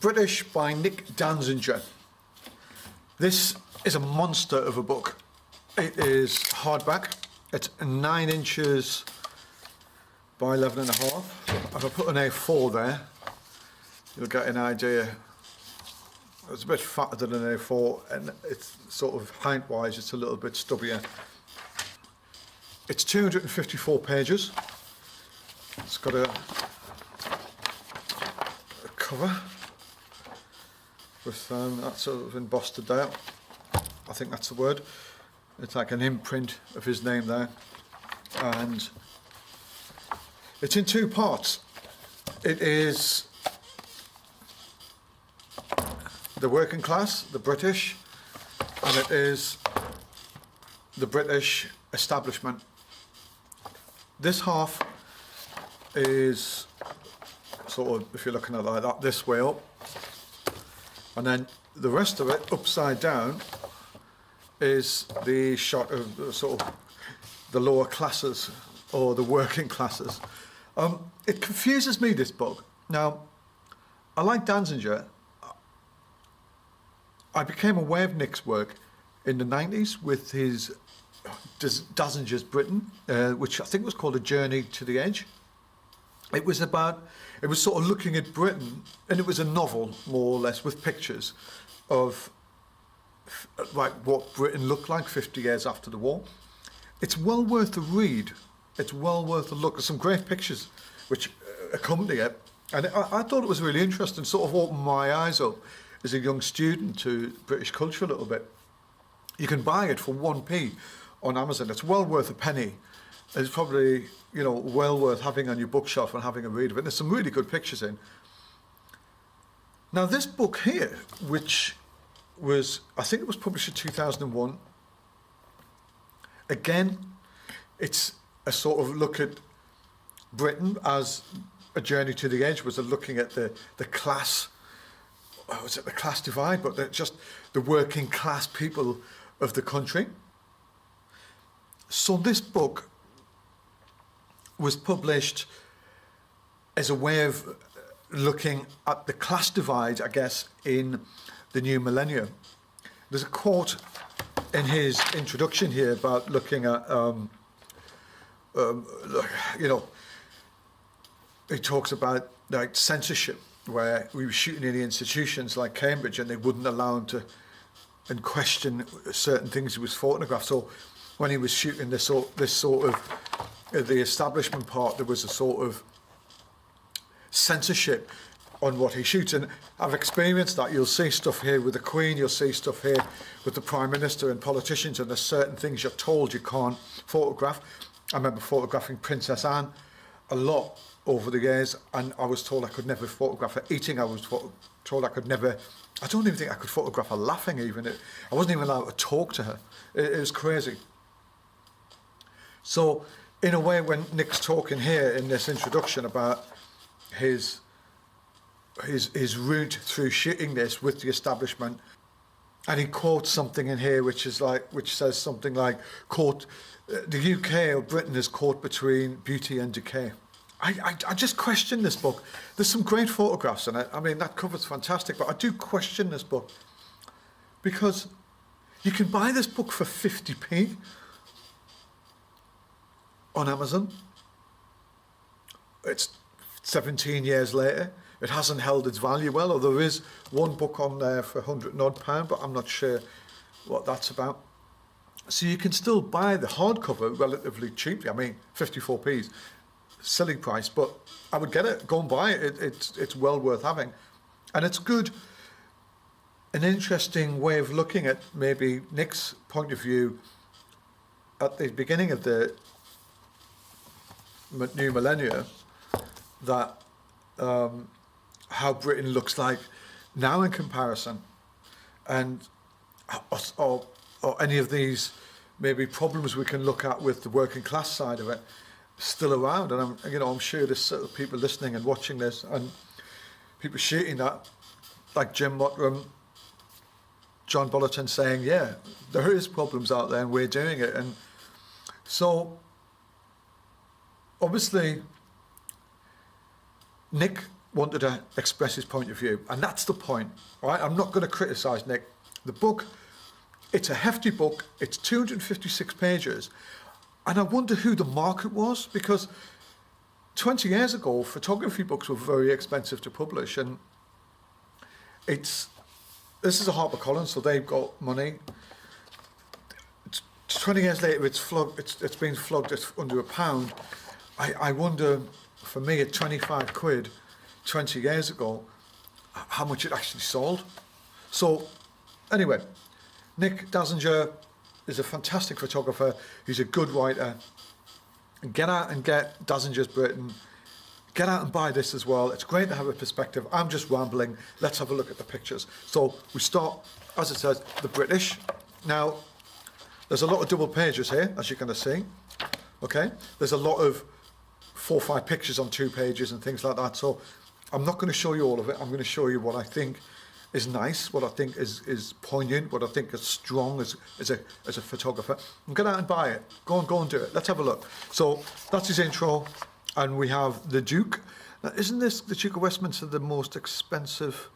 British by Nick Danziger. This is a monster of a book. It is hardback. It's 9 inches by 11 and a half. So if I put an A4 there, you'll get an idea. It's a bit fatter than an A4, and it's sort of height-wise, it's a little bit stubbier. It's 254 pages. It's got a cover with that sort of embossed there. I think that's the word. It's like an imprint of his name there, and it's in 2 parts. It is the working class, the British, and it is the British establishment. This half is sort of, if you're looking at it like that, this way up, and then the rest of it, upside down, is the shot of sort of the lower classes or the working classes. It confuses me, this book. Now, I like Danziger. I became aware of Nick's work in the 90s with his Danziger's Britain, which I think was called A Journey to the Edge. It was sort of looking at Britain, and it was a novel, more or less, with pictures of like what Britain looked like 50 years after the war. It's well worth a read. It's well worth a look. There's some great pictures which accompany it, and I thought it was really interesting. Sort of opened my eyes up as a young student to British culture a little bit. You can buy it for 1p on Amazon. It's well worth a penny. It's probably, you know, well worth having on your bookshelf and having a read of it. There's some really good pictures in. Now, this book here, which was, I think it was published in 2001. Again, it's a sort of look at Britain as A Journey to the Edge, was a looking at the class, was it the class divide, but just the working class people of the country. So this book was published as a way of looking at the class divide, I guess, in the new millennium. There's a quote in his introduction here about looking at, you know, he talks about like censorship, where we were shooting in the institutions like Cambridge and they wouldn't allow him to and question certain things he was photographed. So when he was shooting this sort of the establishment part, there was a sort of censorship on what he shoots, and I've experienced that. You'll see stuff here with the Queen, you'll see stuff here with the Prime Minister and politicians, and there's certain things you're told you can't photograph. I remember photographing Princess Anne a lot over the years, and I was told I could never photograph her eating. I was told I could never, I don't even think I could photograph her laughing even. I wasn't even allowed to talk to her. It was crazy. So in a way, when Nick's talking here in this introduction about his route through shooting this with the establishment, and he quotes something in here which says something like, "Caught, the UK or Britain is caught between beauty and decay." I just question this book. There's some great photographs in it. I mean, that cover's fantastic, but I do question this book because you can buy this book for 50p on Amazon. It's 17 years later. It hasn't held its value well, or there is one book on there for £100 and odd, but I'm not sure what that's about. So you can still buy the hardcover relatively cheaply. I mean, 54p's, silly price, but I would get it. Go and buy it. It's well worth having, and it's good. An interesting way of looking at maybe Nick's point of view at the beginning of the new millennia, that how Britain looks like now in comparison, and or any of these maybe problems we can look at with the working class side of it still around. And I'm sure there's sort of people listening and watching this, and people shooting that, like Jim Mottram, John Bulletin, saying, yeah, there is problems out there and we're doing it. And so obviously Nick wanted to express his point of view, and that's the point, right? I'm not going to criticise Nick. The book, it's a hefty book. It's 256 pages, and I wonder who the market was, because 20 years ago, photography books were very expensive to publish, and this is a HarperCollins, so they've got money. 20 years later, it's been flogged at under £1. I wonder, for me, at 25 quid, 20 years ago, how much it actually sold. So, anyway, Nick Danziger is a fantastic photographer. He's a good writer. Get out and get Danziger's Britain. Get out and buy this as well. It's great to have a perspective. I'm just rambling. Let's have a look at the pictures. So we start, as it says, the British. Now, there's a lot of double pages here, as you're going to see. Okay, there's a lot of 4 or 5 pictures on 2 pages and things like that. So I'm not going to show you all of it. I'm going to show you what I think is nice, what I think is poignant, what I think is strong as a photographer. And get out and buy it. Go and do it. Let's have a look. So that's his intro, and we have the Duke. Now, isn't this the Duke of Westminster the most expensive?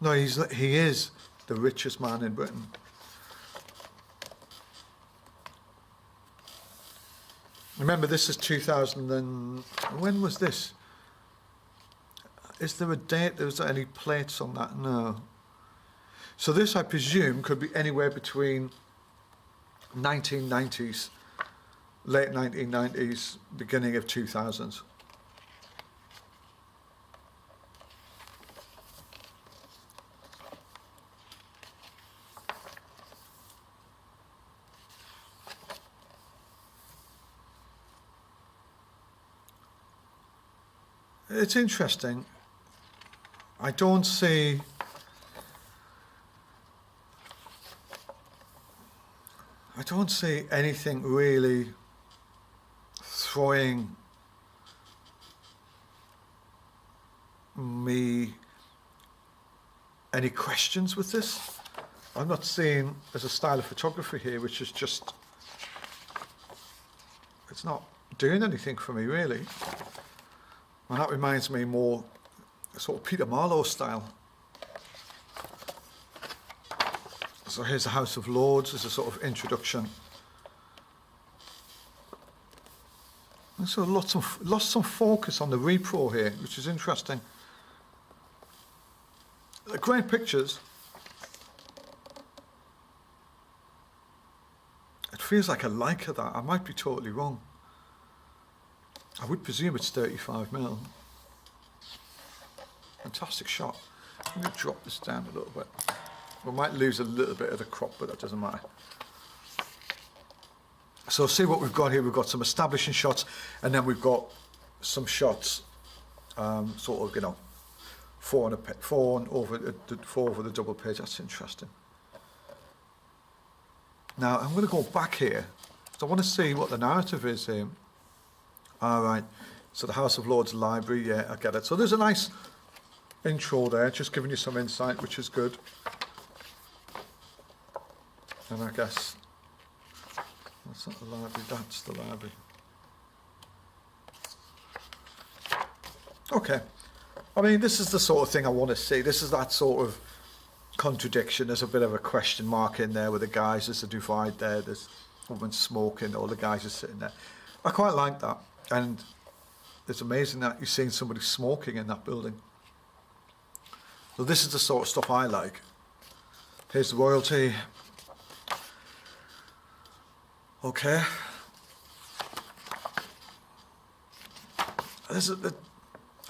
No, he is the richest man in Britain. Remember, this is 2000 and... When was this? Is there a date? Was there any plates on that? No. So this, I presume, could be anywhere between 1990s, late 1990s, beginning of 2000s. It's interesting. I don't see anything really throwing me any questions with this. I'm not seeing there's a style of photography here which is just, it's not doing anything for me really. And that reminds me more sort of Peter Marlowe style. So here's the House of Lords as a sort of introduction. And so lost some focus on the repro here, which is interesting. They're great pictures. It feels like a Leica that. I might be totally wrong. I would presume it's 35mm. Fantastic shot. Let me drop this down a little bit. We might lose a little bit of the crop, but that doesn't matter. So see what we've got here. We've got some establishing shots, and then we've got some shots, sort of, you know, four over the double page. That's interesting. Now I'm going to go back here. So I want to see what the narrative is here. All right. So the House of Lords Library. Yeah, I get it. So there's a nice intro there, just giving you some insight, which is good. And I guess that's not the library, that's the library. Okay. I mean, this is the sort of thing I want to see. This is that sort of contradiction. There's a bit of a question mark in there with the guys. There's a divide there. There's a woman smoking. All the guys are sitting there. I quite like that. And it's amazing that you've seen somebody smoking in that building. So this is the sort of stuff I like. Here's the royalty. Okay.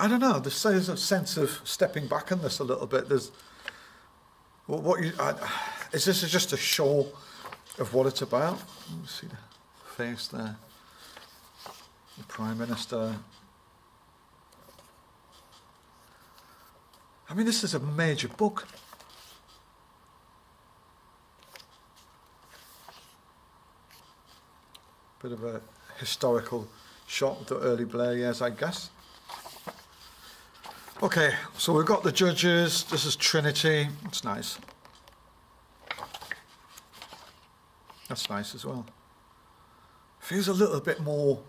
I don't know. There's a sense of stepping back in this a little bit. There's is this just a show of what it's about? Let me see the face there. The Prime Minister. I mean, this is a major book. Bit of a historical shot of the early Blair years, I guess. Okay, so we've got the judges. This is Trinity. It's nice. That's nice as well. Feels a little bit more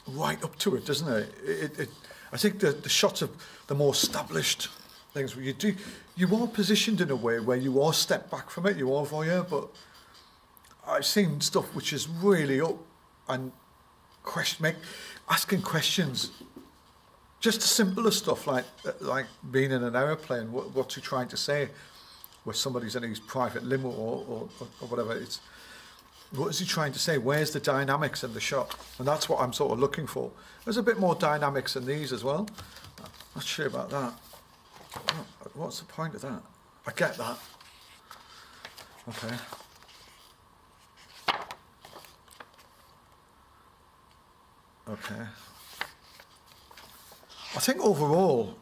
right up to it, doesn't it? I think the shots of the more established things where you are positioned in a way where you are step back from it, you are voyeur, but I've seen stuff which is really up and asking questions. Just the simplest stuff like being in an aeroplane, what's he trying to say? Where somebody's in his private limo or whatever, what is he trying to say? Where's the dynamics in the shot? And that's what I'm sort of looking for. There's a bit more dynamics in these as well. I'm not sure about that. What's the point of that? I get that. Okay. Okay. I think overall,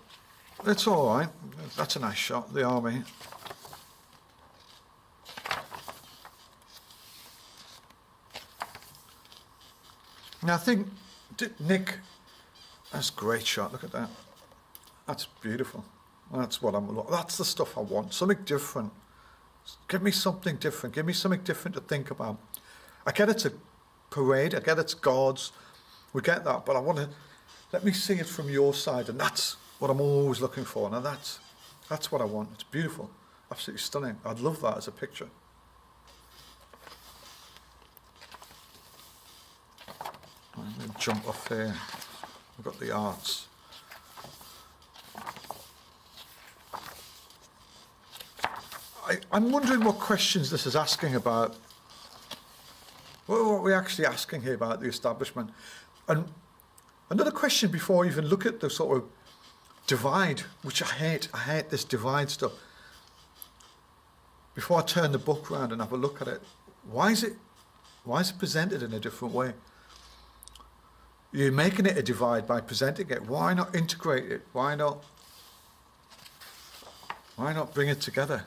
it's all right. That's a nice shot, the army. Now I think Nick, that's a great shot. Look at that. That's beautiful. That's what that's the stuff I want. Something different. Give me something different. Give me something different to think about. I get it's a parade. I get it's guards. We get that, but I want to let me see it from your side, and that's what I'm always looking for. Now that's what I want. It's beautiful, absolutely stunning. I'd love that as a picture. I'm going to jump off here. We've got the arts. I'm wondering what questions this is asking about. What are we actually asking here about the establishment? And another question before I even look at the sort of divide, which I hate. I hate this divide stuff. Before I turn the book around and have a look at it, why is it presented in a different way? You're making it a divide by presenting it. Why not integrate it? Why not bring it together?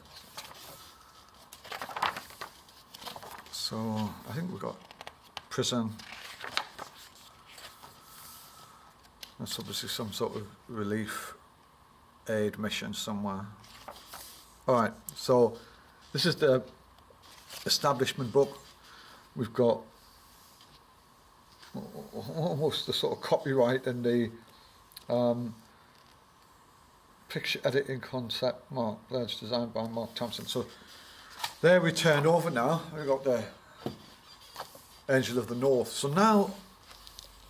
So I think we've got prison. That's obviously some sort of relief aid mission somewhere. All right, so this is the establishment book. We've got almost the sort of copyright and the picture editing concept, Mark Ledge, designed by Mark Thompson. So there we turned over now. We've got the Angel of the North. So now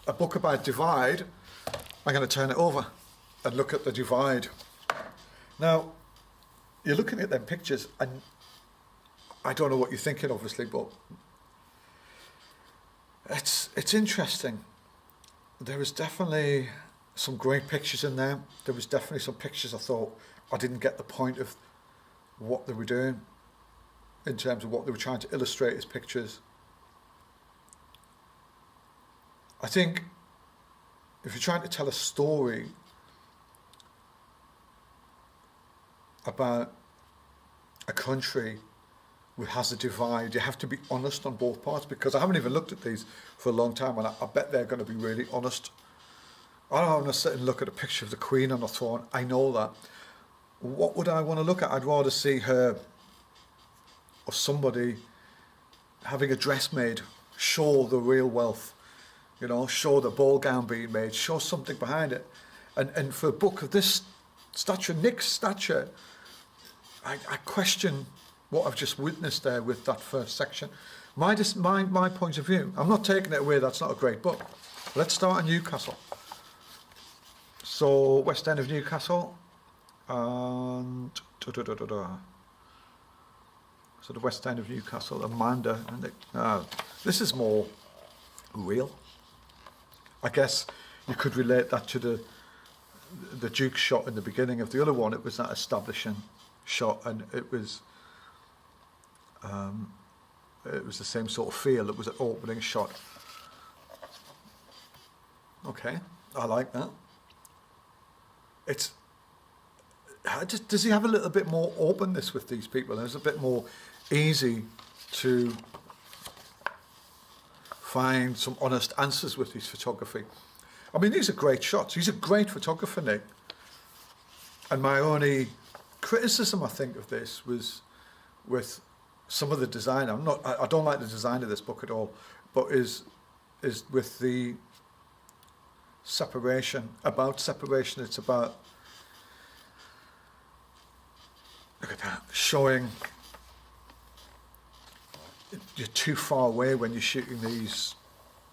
a book about divide, I'm going to turn it over and look at the divide. Now, you're looking at them pictures, and I don't know what you're thinking, obviously, but it's interesting. There was definitely some great pictures in there. There was definitely some pictures I thought I didn't get the point of what they were doing in terms of what they were trying to illustrate as pictures. I think if you're trying to tell a story about a country which has a divide, you have to be honest on both parts, because I haven't even looked at these for a long time, and I bet they're going to be really honest. I don't want to sit and look at a picture of the Queen on the throne. I know that. What would I want to look at? I'd rather see her or somebody having a dress made, show the real wealth, you know, show the ball gown being made, show something behind it. And for a book of this stature, Nick's stature, I question what I've just witnessed there with that first section. My point of view, I'm not taking it away, that's not a great book. Let's start in Newcastle. So, West End of Newcastle, and so the West End of Newcastle, Amanda, and this is more real. I guess you could relate that to the Duke's shot in the beginning of the other one. It was that establishing shot, and it was the same sort of feel. It was an opening shot. Okay, I like that. Does he have a little bit more openness with these people? It's a bit more easy to find some honest answers with his photography. I mean, these are great shots. He's a great photographer, Nick. And my only criticism, I think, of this was with some of the design. I don't like the design of this book at all, but is with the separation. About separation, it's about, look at that, showing you're too far away when you're shooting these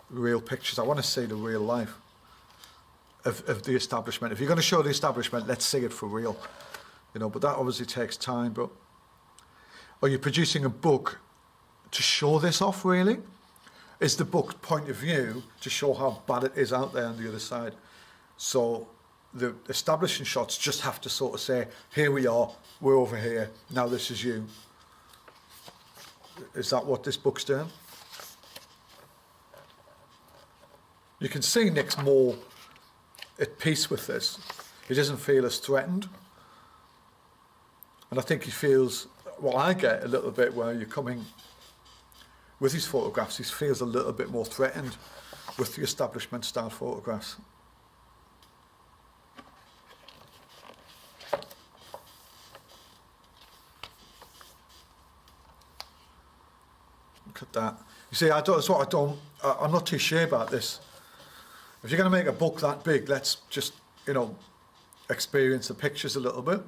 real pictures. I want to see the real life of the establishment. If you're going to show the establishment, let's see it for real, you know. But that obviously takes time. But are you producing a book to show this off? Really, is the book's point of view to show how bad it is out there on the other side? So the establishing shots just have to sort of say, here we are, we're over here, now this is you. Is that what this book's doing? You can see Nick's more at peace with this. He doesn't feel as threatened. And I think he feels, well, I get a little bit where you're coming with his photographs, he feels a little bit more threatened with the establishment style photographs. Look at that. You see, I'm not too sure about this. If you're going to make a book that big, let's just, you know, experience the pictures a little bit.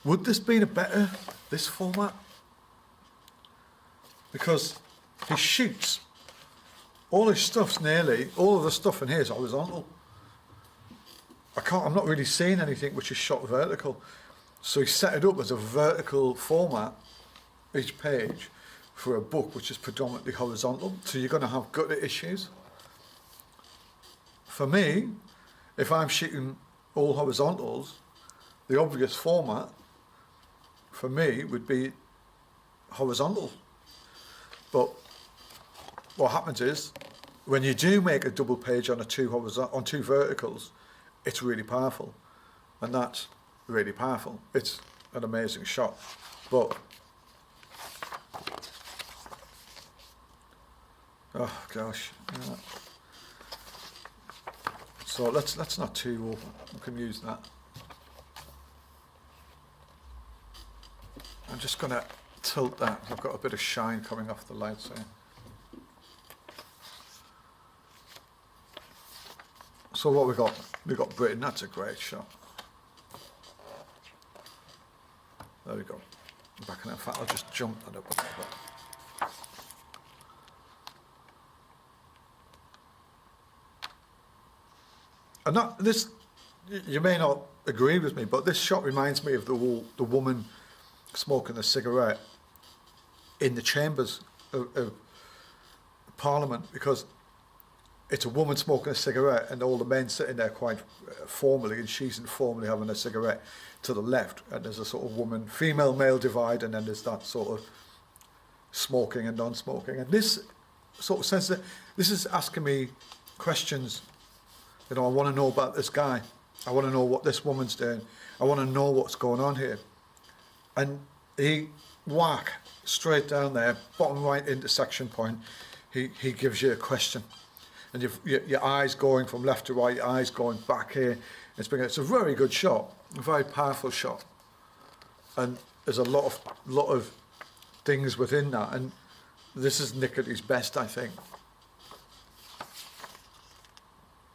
Would this be this format? Because he shoots, all his stuff's nearly, all of the stuff in here is horizontal. I'm not really seeing anything which is shot vertical. So he set it up as a vertical format, each page, for a book which is predominantly horizontal. So you're going to have gutter issues. For me, if I'm shooting all horizontals, the obvious format for me would be horizontal. But what happens is, when you do make a double page on two verticals, it's really powerful, and that's really powerful. It's an amazing shot. But oh gosh, yeah. So let's not too open. We can use that. I'm just going to tilt that. I've got a bit of shine coming off the lights here. So what we got? We got Britain. That's a great shot. There we go. Back in. In fact, I'll just jump that up a little bit. And this, you may not agree with me, but this shot reminds me of the woman smoking a cigarette in the chambers of Parliament, because it's a woman smoking a cigarette and all the men sitting there quite formally, and she's informally having a cigarette to the left, and there's a sort of female-male divide, and then there's that sort of smoking and non-smoking. And this sort of sense that this is asking me questions. You know, I want to know about this guy. I want to know what this woman's doing. I want to know what's going on here. And he straight down there, bottom right intersection point, he gives you a question. And your eyes going from left to right, your eyes going back here. It's a very good shot, a very powerful shot. And there's a lot of things within that. And this is Nick at his best, I think.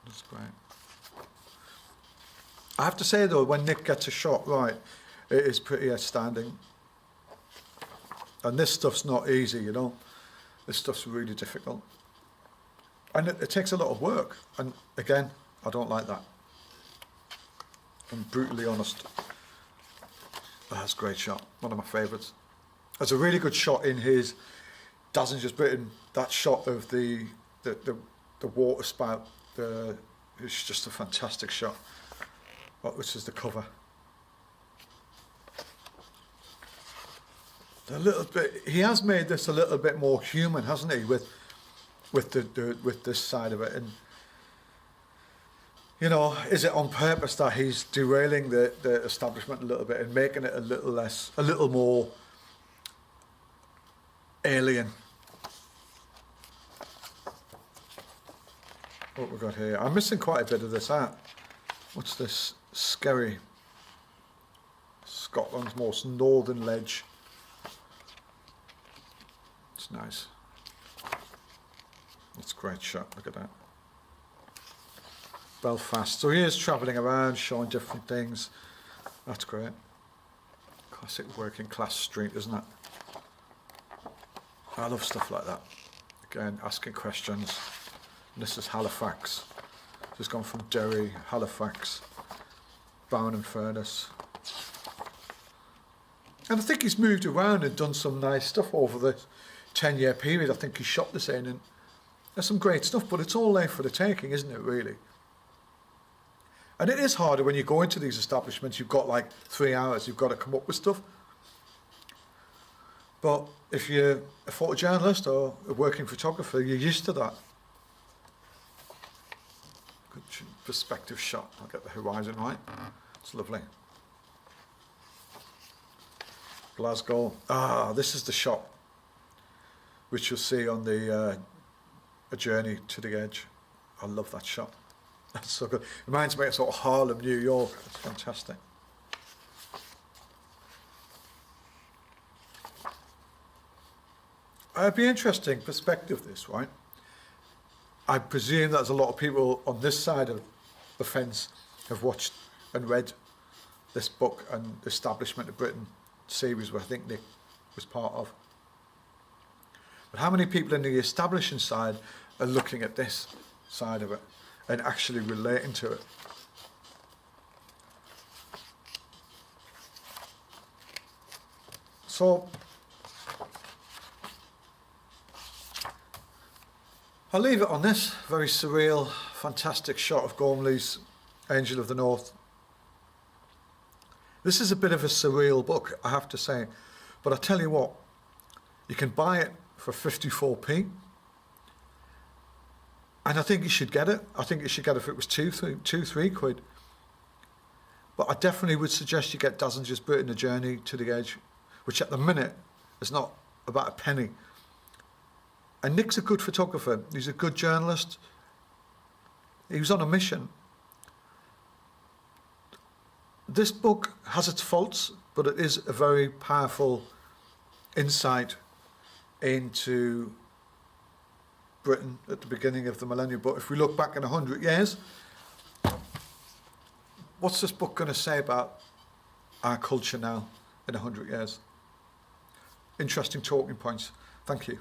That's great. I have to say though, when Nick gets a shot right, it is pretty outstanding. And this stuff's not easy, you know. This stuff's really difficult. And it takes a lot of work. And again, I don't like that. I'm brutally honest. That's a great shot. One of my favourites. There's a really good shot in his Danziger's Britain. That shot of the water spout. It's just a fantastic shot. Which is the cover. A little bit. He has made this a little bit more human, hasn't he? With this side of it, and you know, is it on purpose that he's derailing the establishment a little bit and making it a little more alien? What we got here? I'm missing quite a bit of this art. What's this? Skerry. Scotland's most northern ledge. It's nice. That's a great shot. Look at that. Belfast. So he is travelling around, showing different things. That's great. Classic working class street, isn't it? I love stuff like that. Again, asking questions. And this is Halifax. Just gone from Derry, Halifax, Bowen and Furness. And I think he's moved around and done some nice stuff over the 10-year period. I think he shot this in, and there's some great stuff, but it's all there for the taking, isn't it, really? And it is harder when you go into these establishments. You've got like 3 hours, you've got to come up with stuff. But if you're a photojournalist or a working photographer, you're used to that. Good perspective shot. I'll get the horizon right. It's lovely. Glasgow. Ah, this is the shot which you'll see on the A Journey to the Edge. I love that shot. That's so good. Reminds me of sort of Harlem, New York. It's fantastic. It'd be interesting perspective, this, right? I presume that there's a lot of people on this side of the fence have watched and read this book and Establishment of Britain series, where I think Nick was part of. But how many people in the establishing side are looking at this side of it and actually relating to it? So I'll leave it on this very surreal, fantastic shot of Gormley's Angel of the North. This is a bit of a surreal book, I have to say, but I tell you what, you can buy it for 54p, and I think you should get it. I think you should get it if it was 3 quid. But I definitely would suggest you get Danziger's Britain, A Journey to the Edge, which at the minute is not about a penny. And Nick's a good photographer. He's a good journalist. He was on a mission. This book has its faults, but it is a very powerful insight into Britain at the beginning of the millennium. But if we look back in 100 years, what's this book going to say about our culture now in 100 years? Interesting talking points. Thank you.